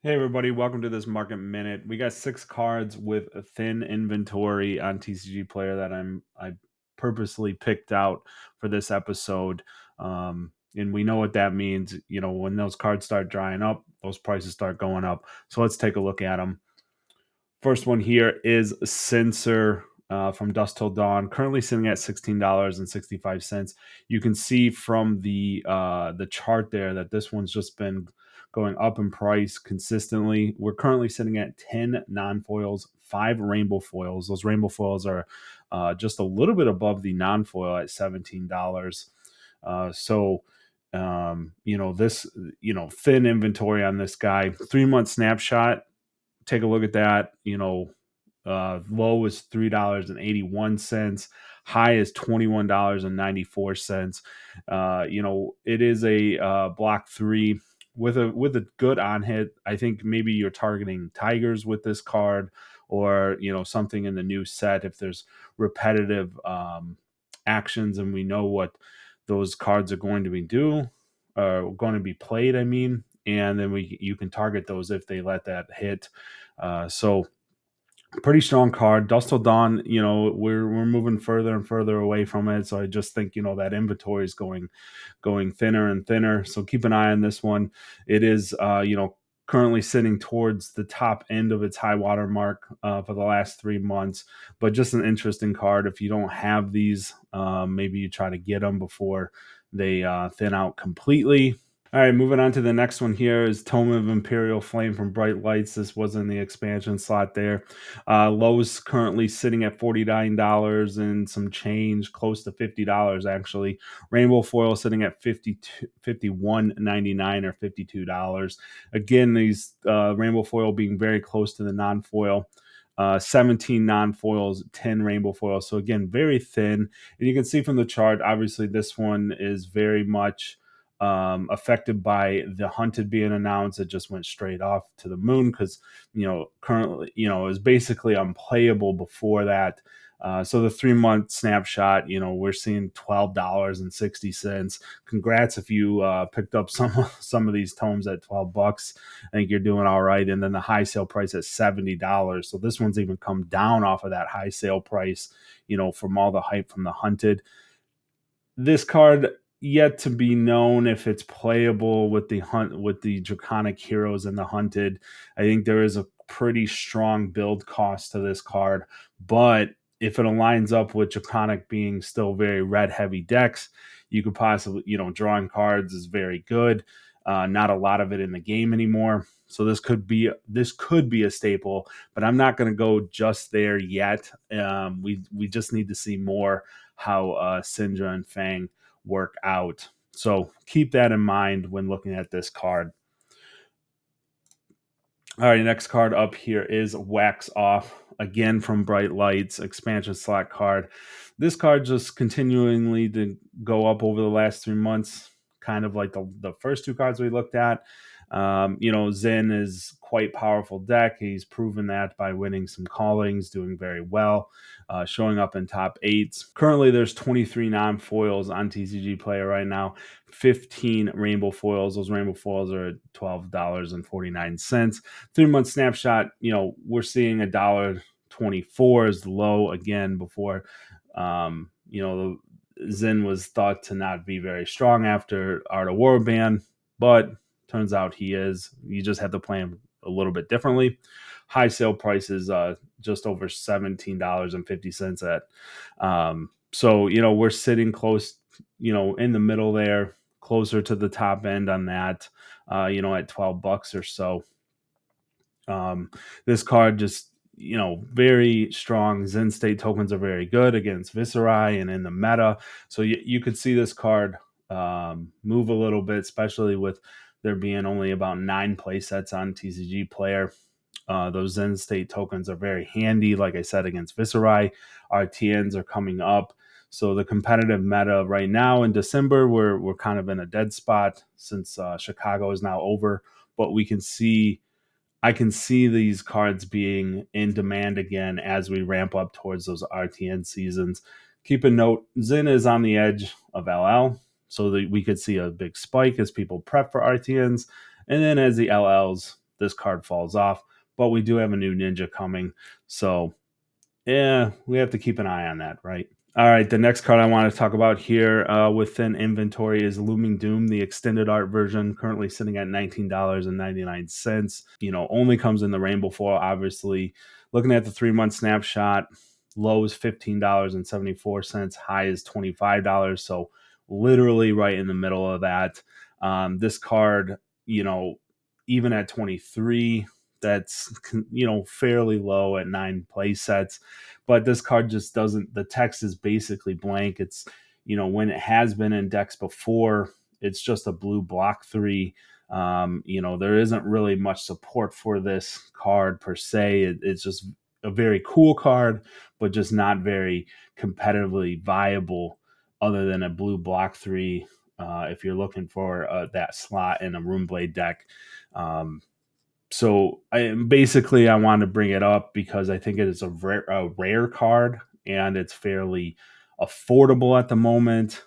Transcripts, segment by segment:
Hey everybody, welcome to this market minute. We got 6 cards with a thin inventory on TCGPlayer that I purposely picked out for this episode. And we know what that means. You know, when those cards start drying up, those prices start going up. So let's take a look at them. First one here is Censor from Dusk Till Dawn, currently sitting at $16.65. You can see from the chart there that this one's just been going up in price consistently. We're currently sitting at 10 non-foils, 5 rainbow foils. Those rainbow foils are just a little bit above the non-foil at $17. This thin inventory on this guy. 3 month snapshot, take a look at that. Low is $3.81. High is $21.94. It is a block three with a good on hit. I think maybe you're targeting tigers with this card, or something in the new set if there's repetitive actions, and we know what those cards are going to be going to be played. I mean, and then you can target those if they let that hit. So pretty strong card. Dust Till Dawn, we're moving further and further away from it. So I just think, that inventory is going thinner and thinner. So keep an eye on this one. It is currently sitting towards the top end of its high water mark for the last 3 months. But just an interesting card. If you don't have these, maybe you try to get them before they thin out completely. All right, moving on to the next one here is Tome of Imperial Flame from Bright Lights. This was in the expansion slot there. Low's currently sitting at $49 and some change, close to $50 actually. Rainbow Foil sitting at $51.99 or $52. Again, these Rainbow Foil being very close to the non-foil. 17 non-foils, 10 rainbow foils. So again, very thin. And you can see from the chart, obviously this one is very much affected by the hunted being announced. It just went straight off to the moon because currently it was basically unplayable before that. So the 3 month snapshot, we're seeing $12.60. Congrats if you picked up some of these tomes at $12. I think you're doing all right. And then the high sale price at $70. So this one's even come down off of that high sale price, from all the hype from the hunted. This card yet to be known if it's playable with the draconic heroes and the hunted. I think there is a pretty strong build cost to this card, but if it aligns up with draconic being still very red heavy decks, you could possibly, drawing cards is very good. Not a lot of it in the game anymore. So this could be a staple, but I'm not going to go just there yet. We just need to see more how Syndra and Fang work out. So keep that in mind when looking at this card. All right, next card up here is Wax Off, again from Bright Lights, expansion slot card. This card just continually to go up over the last 3 months, kind of like the first 2 cards we looked at. Zen is quite powerful deck. He's proven that by winning some callings, doing very well, showing up in top 8s. Currently, there's 23 non-foils on TCGPlayer right now, 15 rainbow foils. Those rainbow foils are at $12.49. 3 month snapshot, we're seeing $1.24 is the low again before, Zen was thought to not be very strong after Art of War ban, but turns out he is. You just have to play him a little bit differently. High sale price is just over $17.50 at. We're sitting close, in the middle there, closer to the top end on that, at $12 or so. This card just, very strong. Zen State tokens are very good against Viserai and in the meta. So you could see this card move a little bit, especially with there being only about 9 play sets on TCGPlayer. Those Zen State tokens are very handy, like I said, against Viserai. RTNs are coming up. So the competitive meta right now in December, we're kind of in a dead spot since Chicago is now over. But I can see these cards being in demand again as we ramp up towards those RTN seasons. Keep a note, Zen is on the edge of LL, so that we could see a big spike as people prep for RTNs. And then as the LLs this card falls off. But we do have a new ninja coming. So, yeah, we have to keep an eye on that, right? All right, the next card I want to talk about here within inventory is Looming Doom, the extended art version, currently sitting at $19.99. Only comes in the rainbow foil, obviously. Looking at the 3-month snapshot, low is $15.74, high is $25. So literally right in the middle of that. This card, even at 23, that's fairly low at 9 play sets, but this card just doesn't. The text is basically blank. It's when it has been indexed before, it's just a blue block 3. There isn't really much support for this card per se. It's just a very cool card, but just not very competitively viable other than a blue block 3 if you're looking for that slot in a Runeblade deck. So I want to bring it up because I think it is a rare card and it's fairly affordable at the moment.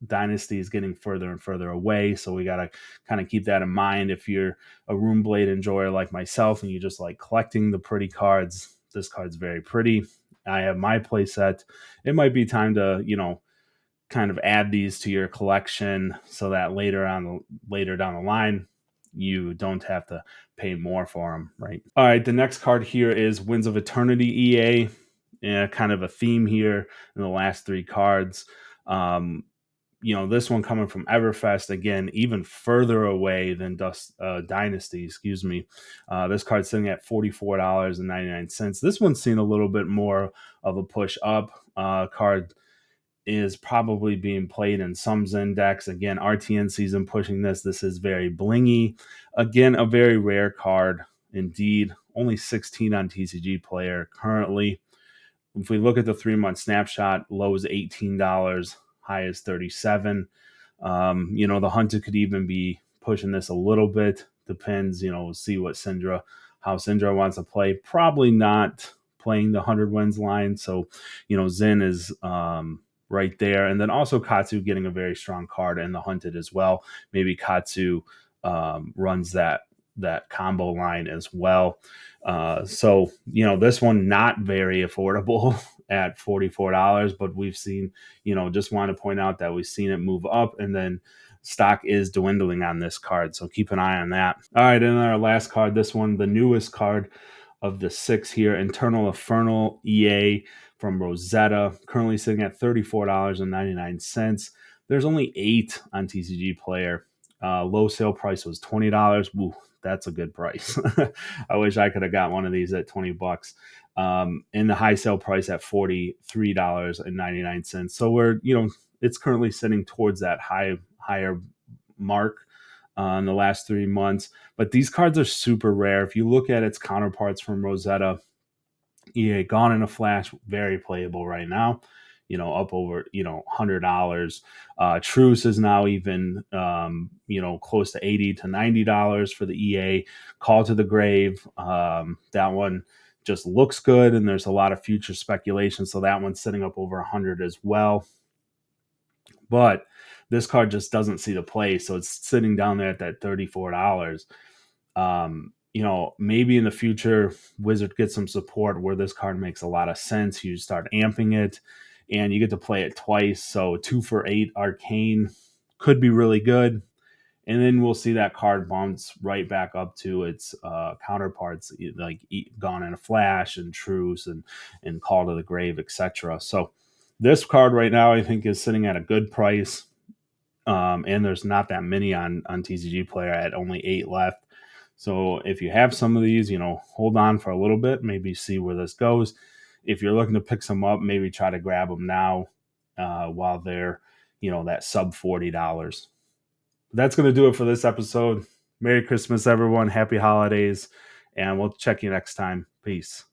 Dynasty is getting further and further away, so we got to kind of keep that in mind. If you're a Runeblade enjoyer like myself and you just like collecting the pretty cards, this card's very pretty. I have my playset. It might be time to kind of add these to your collection so that later down the line you don't have to pay more for them, right? All right, the next card here is Winds of Eternity EA. Kind of a theme here in the last 3 cards. This one coming from Everfest, again, even further away than Dynasty, excuse me. This card's sitting at $44.99. This one's seen a little bit more of a push up. Card is probably being played in some Zen decks. Again, RTN season pushing this. This is very blingy. Again, a very rare card indeed. Only 16 on TCGPlayer currently. If we look at the 3-month snapshot, low is $18, high is $37. The Hunter could even be pushing this a little bit. Depends, see what how Syndra wants to play. Probably not playing the 100 wins line. So, Zen is right there. And then also Katsu getting a very strong card and the Hunted as well. Maybe Katsu runs that combo line as well. So this one not very affordable at $44, but we've seen, just want to point out that we've seen it move up and then stock is dwindling on this card. So keep an eye on that. All right. And our last card, this one, the newest card of the 6 here, Inferno EA from Rosetta, currently sitting at $34.99. There's only 8 on TCGPlayer. Low sale price was $20. Woo, that's a good price. I wish I could have got one of these at $20. And the high sale price at $43.99. So we're, it's currently sitting towards that higher mark in the last 3 months. But these cards are super rare. If you look at its counterparts from Rosetta, EA Gone in a Flash, very playable right now. Up over, $100. Truce is now even, close to $80 to $90 for the EA. Call to the Grave, that one just looks good, and there's a lot of future speculation, so that one's sitting up over 100 as well. But this card just doesn't see the play, so it's sitting down there at that $34. Maybe in the future, Wizard gets some support where this card makes a lot of sense. You start amping it, and you get to play it twice. So 2 for 8 Arcane could be really good. And then we'll see that card bounce right back up to its counterparts, like Gone in a Flash and Truce and Call to the Grave, etc. So this card right now, I think, is sitting at a good price. And there's not that many on TCGPlayer. I had only 8 left. So if you have some of these, hold on for a little bit, maybe see where this goes. If you're looking to pick some up, maybe try to grab them now while they're, that sub $40. That's going to do it for this episode. Merry Christmas, everyone. Happy holidays. And we'll check you next time. Peace.